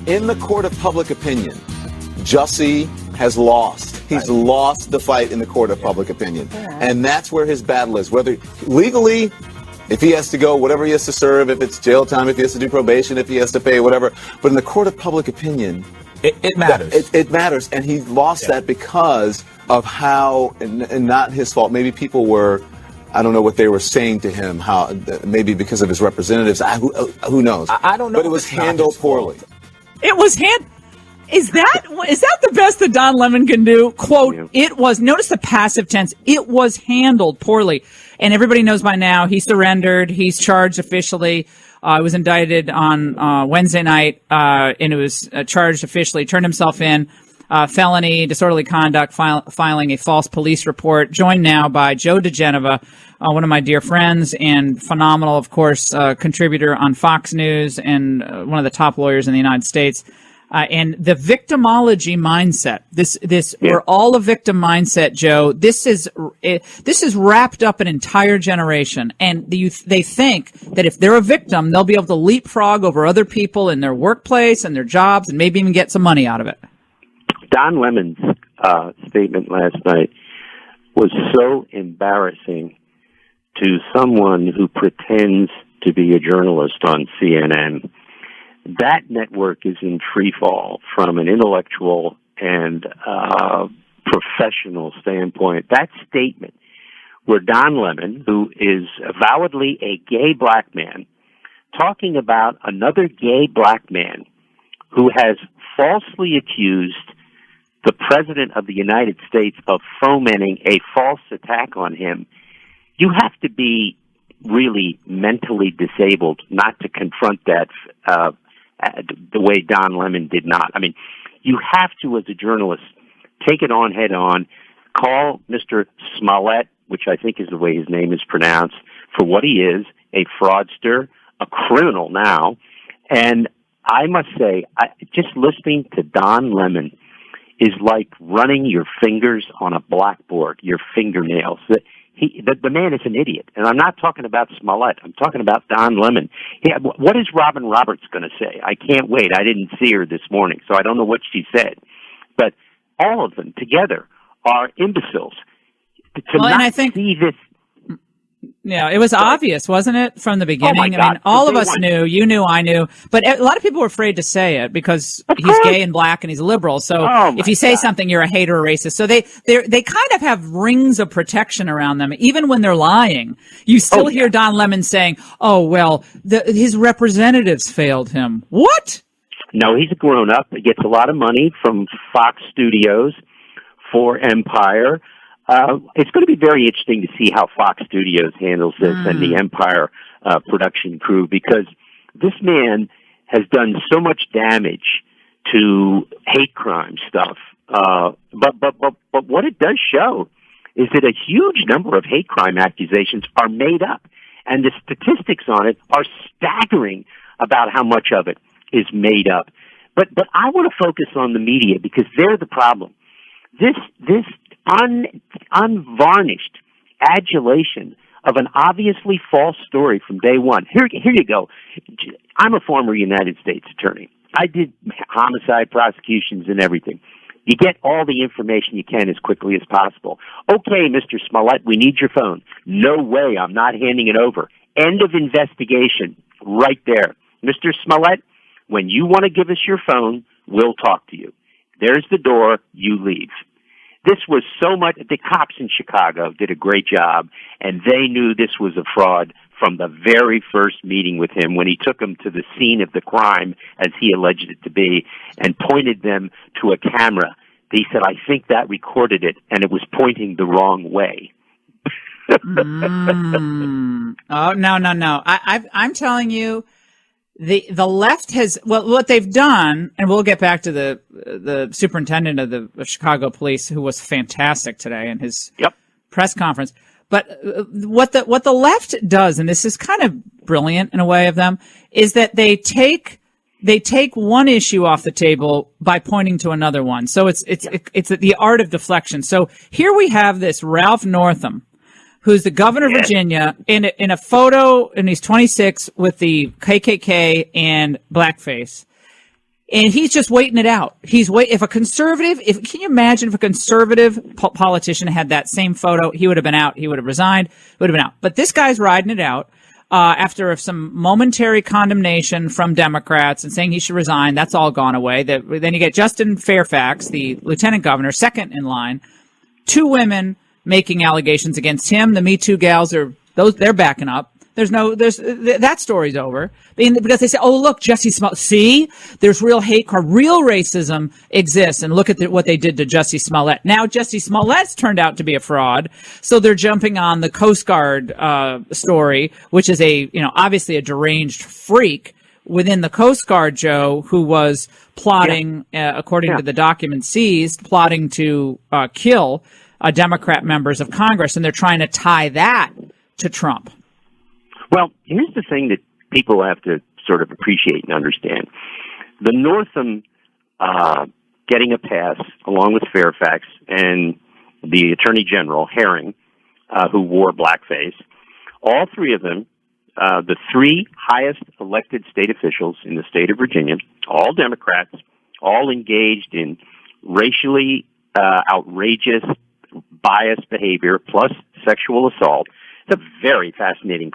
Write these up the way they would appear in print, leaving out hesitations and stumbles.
in the court of public opinion, Jussie has lost. He's lost the fight in the court of public opinion. And that's where his battle is. Whether legally, if he has to go, whatever he has to serve, if it's jail time, if he has to do probation, if he has to pay, whatever. But in the court of public opinion, it matters. It matters. And he lost that because of how, and not his fault, maybe people were, I don't know what they were saying to him, how maybe because of his representatives, who knows. I don't know. But it was handled poorly. It was Is that the best that Don Lemon can do? Quote, it was, notice the passive tense, it was handled poorly. And everybody knows by now he surrendered. He's charged officially. He was indicted on Wednesday night, and it was charged officially, turned himself in, felony, disorderly conduct, filing a false police report, joined now by Joe diGenova, one of my dear friends and phenomenal, of course, contributor on Fox News and one of the top lawyers in the United States. And the victimology mindset, we're all a victim mindset, Joe. This is wrapped up an entire generation. And they think that if they're a victim, they'll be able to leapfrog over other people in their workplace and their jobs and maybe even get some money out of it. Don Lemon's statement last night was so embarrassing to someone who pretends to be a journalist on CNN. That network is in free fall from an intellectual and professional standpoint. That statement where Don Lemon, who is avowedly a gay black man, talking about another gay black man who has falsely accused the President of the United States of fomenting a false attack on him, you have to be really mentally disabled not to confront that the way Don Lemon did not. I mean, you have to, as a journalist, take it on head on, call Mr. Smollett, which I think is the way his name is pronounced, for what he is, a fraudster, a criminal now. And I must say, just listening to Don Lemon is like running your fingers on a blackboard, your fingernails. The man is an idiot. And I'm not talking about Smollett. I'm talking about Don Lemon. What is Robin Roberts going to say? I can't wait. I didn't see her this morning, so I don't know what she said. But all of them together are imbeciles. And I think see this. Yeah, it was obvious, wasn't it, from the beginning? Oh my God. I mean, all of us knew. You knew, I knew. But a lot of people were afraid to say it because he's gay and black and he's a liberal. So if you say something, you're a hater or racist. So they kind of have rings of protection around them. Even when they're lying, you still hear Don Lemon saying, oh, well, his representatives failed him. What? No, he's a grown-up. He gets a lot of money from Fox Studios for Empire. It's going to be very interesting to see how Fox Studios handles this and the Empire production crew, because this man has done so much damage to hate crime stuff. But what it does show is that a huge number of hate crime accusations are made up, and the statistics on it are staggering about how much of it is made up. But I want to focus on the media because they're the problem. This unvarnished adulation of an obviously false story from day one. Here you go. I'm a former United States attorney. I did homicide prosecutions and everything. You get all the information you can as quickly as possible. Okay, Mr. Smollett, we need your phone. No way, I'm not handing it over. End of investigation. Right there. Mr. Smollett, when you want to give us your phone, we'll talk to you. There's the door, you leave. This was so much, the cops in Chicago did a great job, and they knew this was a fraud from the very first meeting with him when he took them to the scene of the crime, as he alleged it to be, and pointed them to a camera. He said, I think that recorded it, and it was pointing the wrong way. Oh, no. I'm telling you, the left has, well, what they've done, and we'll get back to the superintendent of the Chicago police, who was fantastic today in his press conference. But what the left does, and this is kind of brilliant in a way of them, is that they take one issue off the table by pointing to another one. So it's the art of deflection. So here we have this Ralph Northam, who's the governor of Virginia, in a photo, and he's 26 with the KKK and blackface. And he's just waiting it out. If a conservative, can you imagine if a conservative politician had that same photo, he would have been out. He would have resigned, would have been out. But this guy's riding it out, after some momentary condemnation from Democrats and saying he should resign. That's all gone away. Then you get Justin Fairfax, the lieutenant governor, second in line, 2 women making allegations against him. The Me Too gals they're backing up. That story's over. Because they say, oh, look, Jussie Smollett, see, there's real hate crime, real racism exists. And look at what they did to Jussie Smollett. Now Jussie Smollett's turned out to be a fraud. So they're jumping on the Coast Guard, story, which is obviously a deranged freak within the Coast Guard, Joe, who was plotting, according to the documents seized, plotting to, kill, Democrat members of Congress. And they're trying to tie that to Trump. Well, here's the thing that people have to sort of appreciate and understand. The Northam getting a pass, along with Fairfax and the Attorney General, Herring, who wore blackface, all 3 of them, the 3 highest elected state officials in the state of Virginia, all Democrats, all engaged in racially outrageous, biased behavior plus sexual assault. It's a very fascinating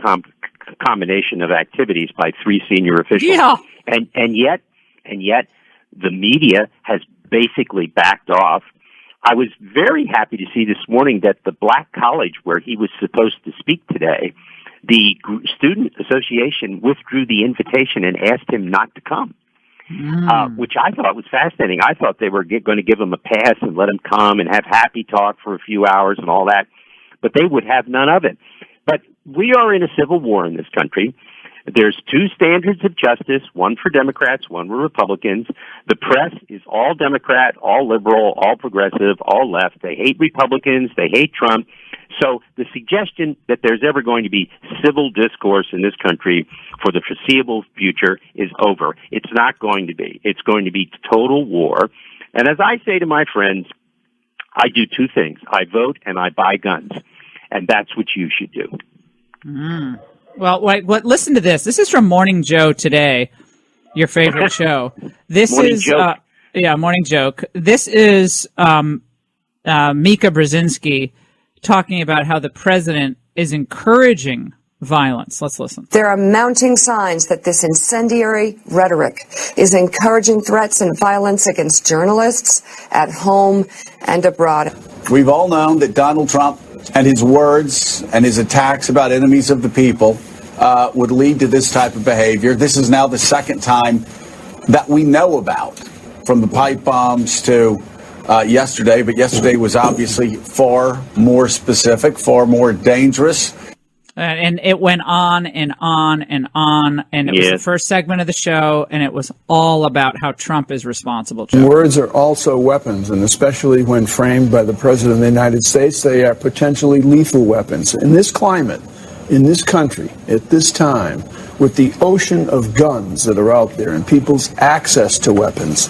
combination of activities by 3 senior officials. Yeah. And yet the media has basically backed off. I was very happy to see this morning that the Black College where he was supposed to speak today, the Student Association withdrew the invitation and asked him not to come. Which I thought was fascinating. I thought they were going to give him a pass and let him come and have happy talk for a few hours and all that. But they would have none of it. But we are in a civil war in this country. There's 2 standards of justice, one for Democrats, one for Republicans. The press is all Democrat, all liberal, all progressive, all left. They hate Republicans. They hate Trump. So the suggestion that there's ever going to be civil discourse in this country for the foreseeable future is over. It's not going to be. It's going to be total war. And as I say to my friends, I do 2 things. I vote and I buy guns. And that's what you should do. Well, listen to this. This is from Morning Joe today, your favorite show. This Morning is Joke. Morning Joke. This is Mika Brzezinski talking about how the president is encouraging violence. Let's listen. There are mounting signs that this incendiary rhetoric is encouraging threats and violence against journalists at home and abroad. We've all known that Donald Trump and his words and his attacks about enemies of the people would lead to this type of behavior. This is now the 2nd time that we know about, from the pipe bombs to yesterday. But yesterday was obviously far more specific, far more dangerous. And it went on and on and on. And it was the first segment of the show, and it was all about how Trump is responsible. Joe. Words are also weapons, and especially when framed by the President of the United States, they are potentially lethal weapons. In this climate, in this country, at this time, with the ocean of guns that are out there and people's access to weapons,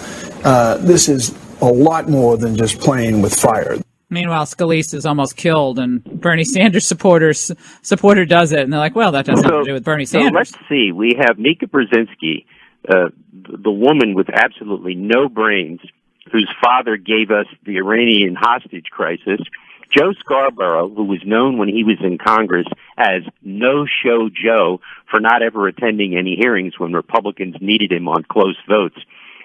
this is a lot more than just playing with fire. Meanwhile, Scalise is almost killed, and Bernie Sanders supporter does it, and they're like, "Well, that doesn't have to do with Bernie Sanders." So let's see. We have Mika Brzezinski, the woman with absolutely no brains, whose father gave us the Iranian hostage crisis. Joe Scarborough, who was known when he was in Congress as No-Show Joe for not ever attending any hearings when Republicans needed him on close votes,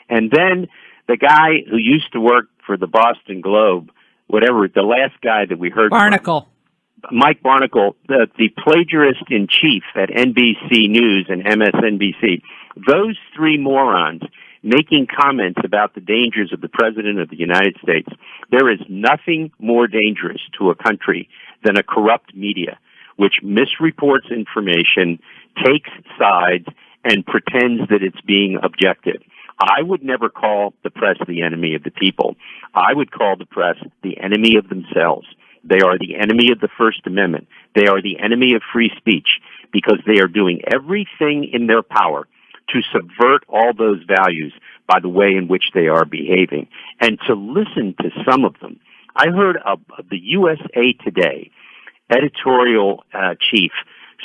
and then the guy who used to work for the Boston Globe. Whatever, the last guy that we heard Barnacle. Mike Barnacle, the plagiarist in chief at NBC News and MSNBC, those 3 morons making comments about the dangers of the President of the United States. There is nothing more dangerous to a country than a corrupt media, which misreports information, takes sides, and pretends that it's being objective. I would never call the press the enemy of the people. I would call the press the enemy of themselves. They are the enemy of the First Amendment. They are the enemy of free speech because they are doing everything in their power to subvert all those values by the way in which they are behaving. And to listen to some of them. I heard of the USA Today editorial chief,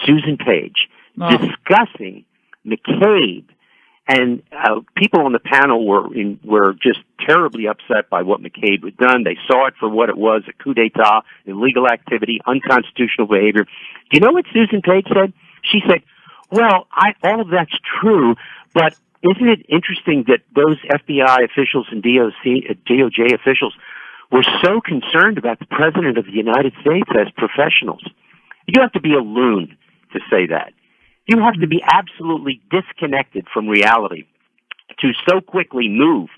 Susan Page, discussing McCabe And people on the panel were just terribly upset by what McCabe had done. They saw it for what it was, a coup d'etat, illegal activity, unconstitutional behavior. Do you know what Susan Page said? She said, well, all of that's true, but isn't it interesting that those FBI officials and DOJ officials were so concerned about the President of the United States as professionals? You have to be a loon to say that. You have to be absolutely disconnected from reality to so quickly move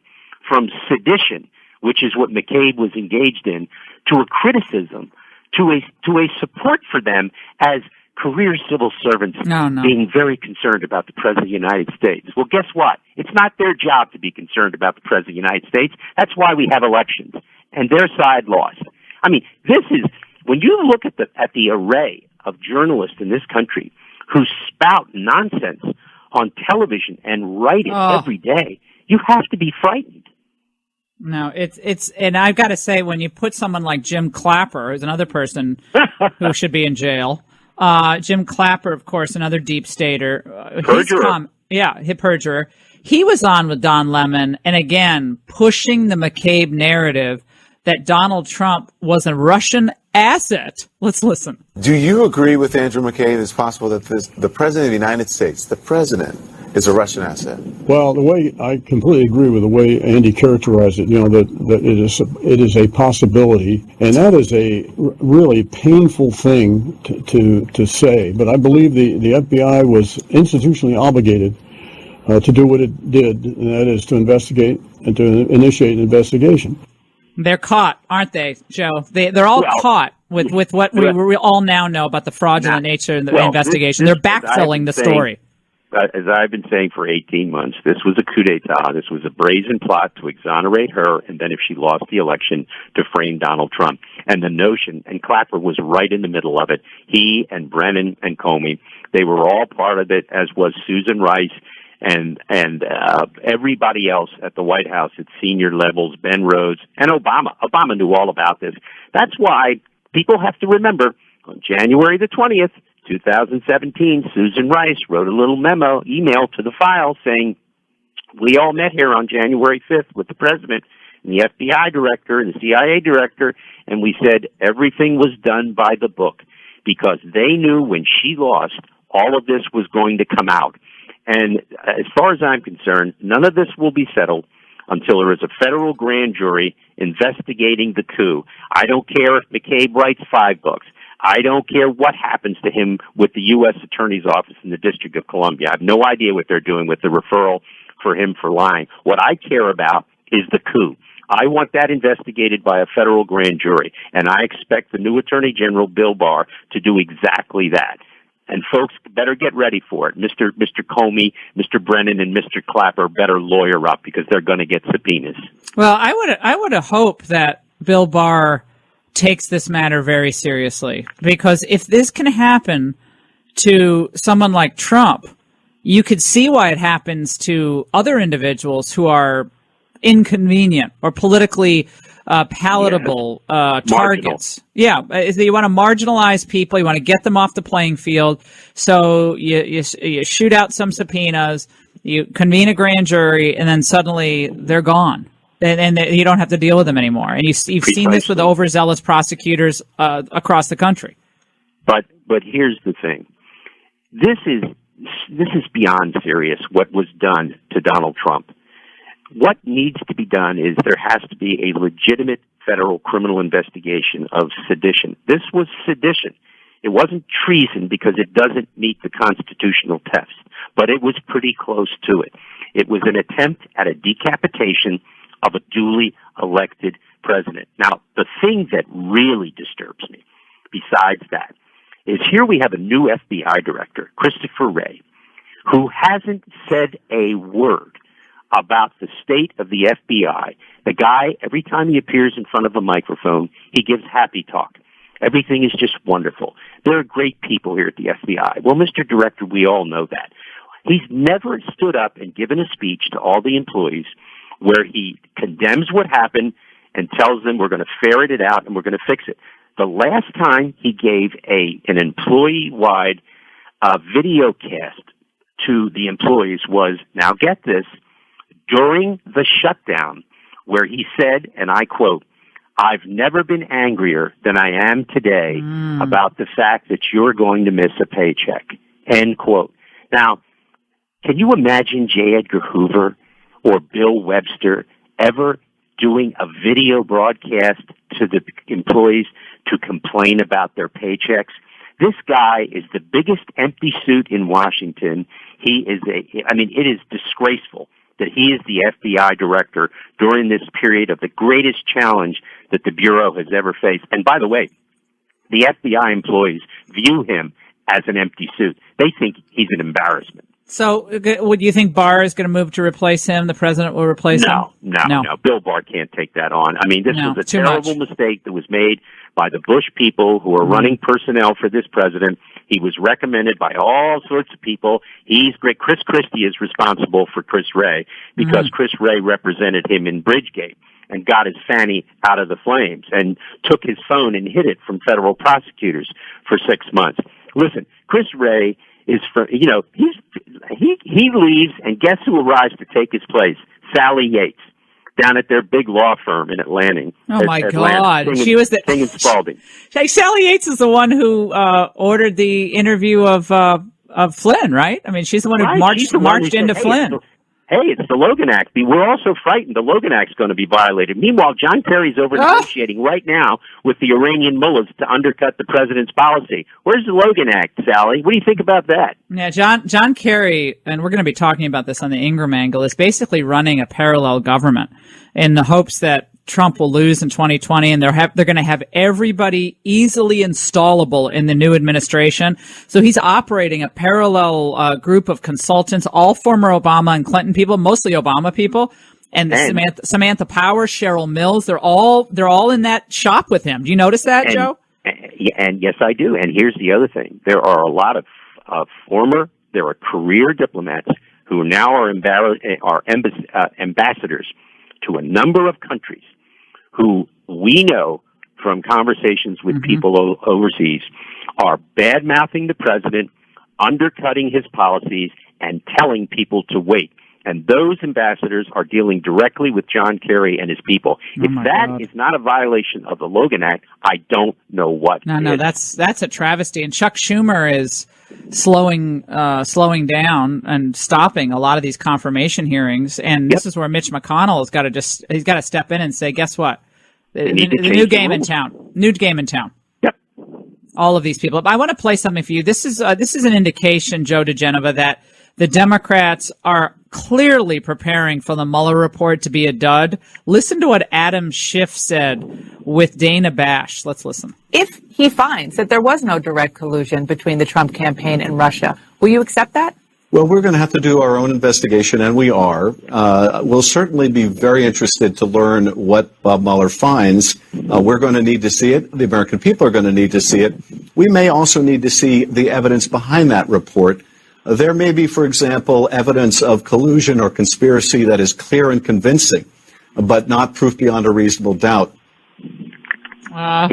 from sedition, which is what McCabe was engaged in, to a criticism, to a support for them as career civil servants being very concerned about the President of the United States. Well, guess what? It's not their job to be concerned about the President of the United States. That's why we have elections. And their side lost. I mean, this is, when you look at the array of journalists in this country who spout nonsense on television and write it every day, you have to be frightened. No, it's, and I've got to say, when you put someone like Jim Clapper, who's another person who should be in jail, Jim Clapper, of course, another deep stater, perjurer. Perjurer. He was on with Don Lemon, and again, pushing the McCabe narrative that Donald Trump was a Russian asset. Let's listen. Do you agree with Andrew McCabe? It's possible that the President of the United States, the President, is a Russian asset? Well, the way I completely agree with the way Andy characterized it, that it is a possibility, and that is a really painful thing to say. But I believe the FBI was institutionally obligated to do what it did, and that is to investigate and to initiate an investigation. They're caught, aren't they, Joe? They're all caught with what we all now know about the fraudulent nature of the investigation. They're backfilling the story. As I've been saying for 18 months, this was a coup d'etat. This was a brazen plot to exonerate her, and then if she lost the election, to frame Donald Trump. And the notion, and Clapper was right in the middle of it. He and Brennan and Comey, they were all part of it, as was Susan Rice and everybody else at the White House at senior levels, Ben Rhodes, and Obama. Obama knew all about this. That's why people have to remember, on January the 20th, 2017, Susan Rice wrote a little email to the file saying, we all met here on January 5th with the President and the FBI director and the CIA director, and we said everything was done by the book because they knew when she lost, all of this was going to come out. And as far as I'm concerned, none of this will be settled until there is a federal grand jury investigating the coup. I don't care if McCabe writes 5 books. I don't care what happens to him with the U.S. Attorney's Office in the District of Columbia. I have no idea what they're doing with the referral for him for lying. What I care about is the coup. I want that investigated by a federal grand jury, and I expect the new Attorney General, Bill Barr, to do exactly that. And folks better get ready for it. Mr. Comey, Mr. Brennan, and Mr. Clapper better lawyer up because they're going to get subpoenas. Well, I would hope that Bill Barr takes this matter very seriously, because if this can happen to someone like Trump, you could see why it happens to other individuals who are inconvenient or politically palatable targets. Yeah, you want to marginalize people. You want to get them off the playing field. So you shoot out some subpoenas, you convene a grand jury, and then suddenly they're gone. And you don't have to deal with them anymore. And you've seen this with overzealous prosecutors across the country. But here's the thing: this is beyond serious. What was done to Donald Trump? What needs to be done is there has to be a legitimate federal criminal investigation of sedition. This was sedition. It wasn't treason because it doesn't meet the constitutional test, but it was pretty close to it. It was an attempt at a decapitation of a duly elected president. Now, the thing that really disturbs me, besides that, is here we have a new FBI director, Christopher Wray, who hasn't said a word about the state of the FBI. The guy, every time he appears in front of a microphone, he gives happy talk. Everything is just wonderful. There are great people here at the FBI. Well, Mr. Director, we all know that. He's never stood up and given a speech to all the employees where he condemns what happened and tells them we're going to ferret it out and we're going to fix it. The last time he gave an employee-wide video cast to the employees was, now get this, during the shutdown, where he said, and I quote, "I've never been angrier than I am today about the fact that you're going to miss a paycheck," end quote. Now, can you imagine J. Edgar Hoover or Bill Webster ever doing a video broadcast to the employees to complain about their paychecks? This guy is the biggest empty suit in Washington. It is disgraceful that he is the FBI director during this period of the greatest challenge that the Bureau has ever faced. And by the way, the FBI employees view him as an empty suit. They think he's an embarrassment. So, would you think Barr is going to move to replace him? The president will replace him? No. Bill Barr can't take that on. I mean, this was a terrible mistake that was made by the Bush people who are running personnel for this president. He was recommended by all sorts of people. He's great. Chris Christie is responsible for Chris Wray because Chris Wray represented him in Bridgegate and got his fanny out of the flames and took his phone and hid it from federal prosecutors for 6 months. Listen, Chris Wray is he leaves, and guess who arrives to take his place? Sally Yates, down at their big law firm in Atlanta. Oh my God! She was the Spalding. Sally Yates is the one who ordered the interview of Flynn, right? I mean, she's the one who marched into Flynn. It's the Logan Act. We're also frightened the Logan Act's going to be violated. Meanwhile, John Kerry's over negotiating right now with the Iranian mullahs to undercut the president's policy. Where's the Logan Act, Sally? What do you think about that? Yeah, John Kerry, and we're going to be talking about this on the Ingram angle, is basically running a parallel government in the hopes that Trump will lose in 2020, and they're going to have everybody easily installable in the new administration. So he's operating a parallel group of consultants, all former Obama and Clinton people, mostly Obama people, and Samantha Power, Cheryl Mills. They're all in that shop with him. Do you notice that, Joe? And yes, I do. And here's the other thing: there are a lot of there are career diplomats who now are ambassadors to a number of countries, who we know from conversations with people overseas are bad-mouthing the president, undercutting his policies, and telling people to wait. And those ambassadors are dealing directly with John Kerry and his people. If that is not a violation of the Logan Act, I don't know what. No, that's a travesty. And Chuck Schumer is slowing down and stopping a lot of these confirmation hearings. And this is where Mitch McConnell has got to he's got to step in and say, guess what? The new game in town. New game in town. Yep. All of these people. I want to play something for you. This is an indication, Joe diGenova, that the Democrats are clearly preparing for the Mueller report to be a dud. Listen to what Adam Schiff said with Dana Bash. Let's listen. If he finds that there was no direct collusion between the Trump campaign and Russia, will you accept that? Well, we're going to have to do our own investigation, and we are. We'll certainly be very interested to learn what Bob Mueller finds. We're going to need to see it. The American people are going to need to see it. We may also need to see the evidence behind that report. There may be, for example, evidence of collusion or conspiracy that is clear and convincing, but not proof beyond a reasonable doubt.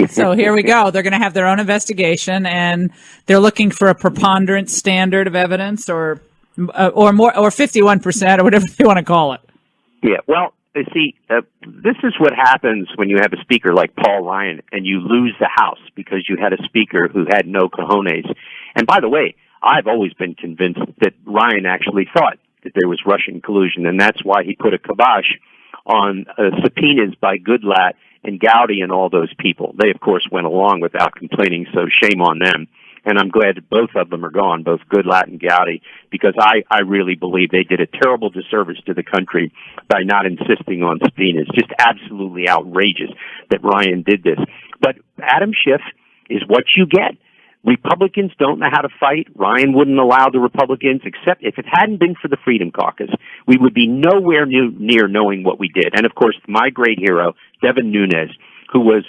So here we go. They're going to have their own investigation, and they're looking for a preponderance standard of evidence, or more, or 51%, or whatever you want to call it. Yeah. Well, you see, this is what happens when you have a speaker like Paul Ryan, and you lose the House because you had a speaker who had no cojones. And by the way, I've always been convinced that Ryan actually thought that there was Russian collusion, and that's why he put a kibosh on subpoenas by Goodlatte and Gowdy and all those people. They, of course, went along without complaining, so shame on them. And I'm glad that both of them are gone, both Goodlatte and Gowdy, because I really believe they did a terrible disservice to the country by not insisting on subpoenas. Just absolutely outrageous that Ryan did this. But Adam Schiff is what you get. Republicans don't know how to fight. Ryan wouldn't allow the Republicans, except if it hadn't been for the Freedom Caucus, we would be nowhere near knowing what we did. And of course, my great hero, Devin Nunes, who was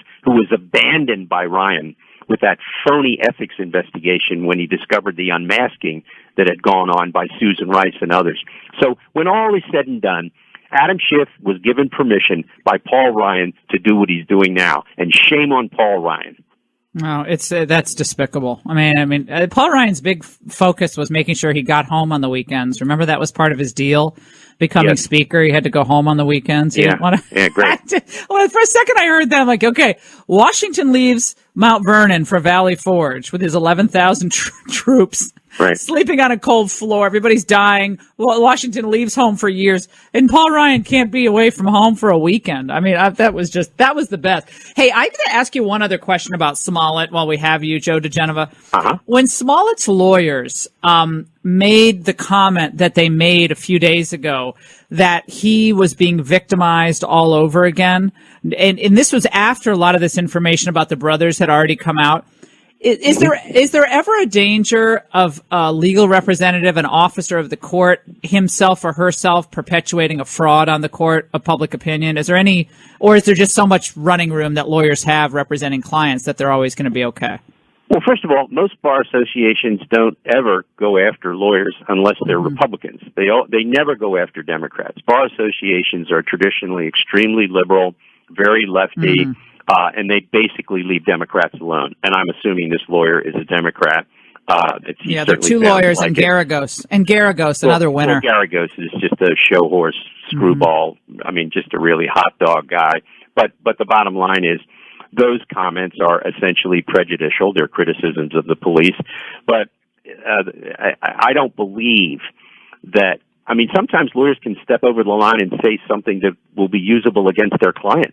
abandoned by Ryan with that phony ethics investigation when he discovered the unmasking that had gone on by Susan Rice and others. So when all is said and done, Adam Schiff was given permission by Paul Ryan to do what he's doing now. And shame on Paul Ryan. No, it's that's despicable. I mean, Paul Ryan's big focus was making sure he got home on the weekends. Remember that was part of his deal, becoming speaker. He had to go home on the weekends. Yeah, great. Well, for a second I heard that. I'm like, okay, Washington leaves Mount Vernon for Valley Forge with his 11,000 troops. Right. Sleeping on a cold floor. Everybody's dying. Washington leaves home for years. And Paul Ryan can't be away from home for a weekend. I mean, that was the best. Hey, I'm going to ask you one other question about Smollett while we have you, Joe diGenova. Uh-huh. When Smollett's lawyers made the comment that they made a few days ago that he was being victimized all over again, and this was after a lot of this information about the brothers had already come out, Is there ever a danger of a legal representative, an officer of the court, himself or herself perpetuating a fraud on the court of public opinion? Is there any, or is there just so much running room that lawyers have representing clients that they're always going to be okay? Well, first of all, most bar associations don't ever go after lawyers unless they're Republicans. They never go after Democrats. Bar associations are traditionally extremely liberal, very lefty. And they basically leave Democrats alone. And I'm assuming this lawyer is a Democrat. Yeah, there are two lawyers and Garagos. And Garagos, another winner. Well, Garagos is just a show horse screwball. I mean, just a really hot dog guy. But the bottom line is those comments are essentially prejudicial. They're criticisms of the police. But I don't believe that. I mean, sometimes lawyers can step over the line and say something that will be usable against their client.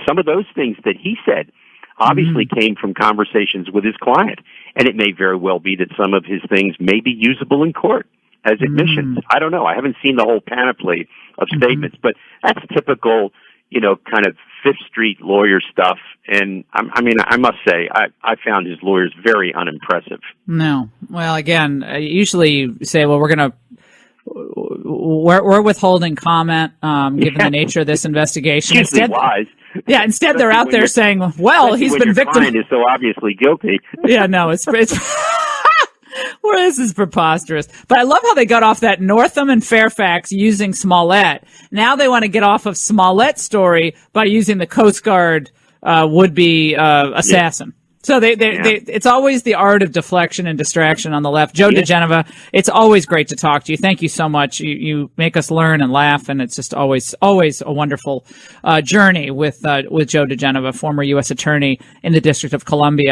Some of those things that he said obviously came from conversations with his client, and it may very well be that some of his things may be usable in court as admissions. I don't know. I haven't seen the whole panoply of statements, but that's typical, kind of Fifth Street lawyer stuff. And I must say, I found his lawyers very unimpressive. No. Well, again, usually you say, well, we're withholding comment, given the nature of this investigation. Instead they're out there saying, well, he's been victim. Client is so obviously guilty. Yeah, no, it's well, this is preposterous. But I love how they got off that Northam and Fairfax using Smollett. Now they want to get off of Smollett's story by using the Coast Guard would-be assassin. So it's always the art of deflection and distraction on the left. Joe diGenova, it's always great to talk to you. Thank you so much. You make us learn and laugh, and it's just always a wonderful journey with Joe diGenova, former U.S. Attorney in the District of Columbia.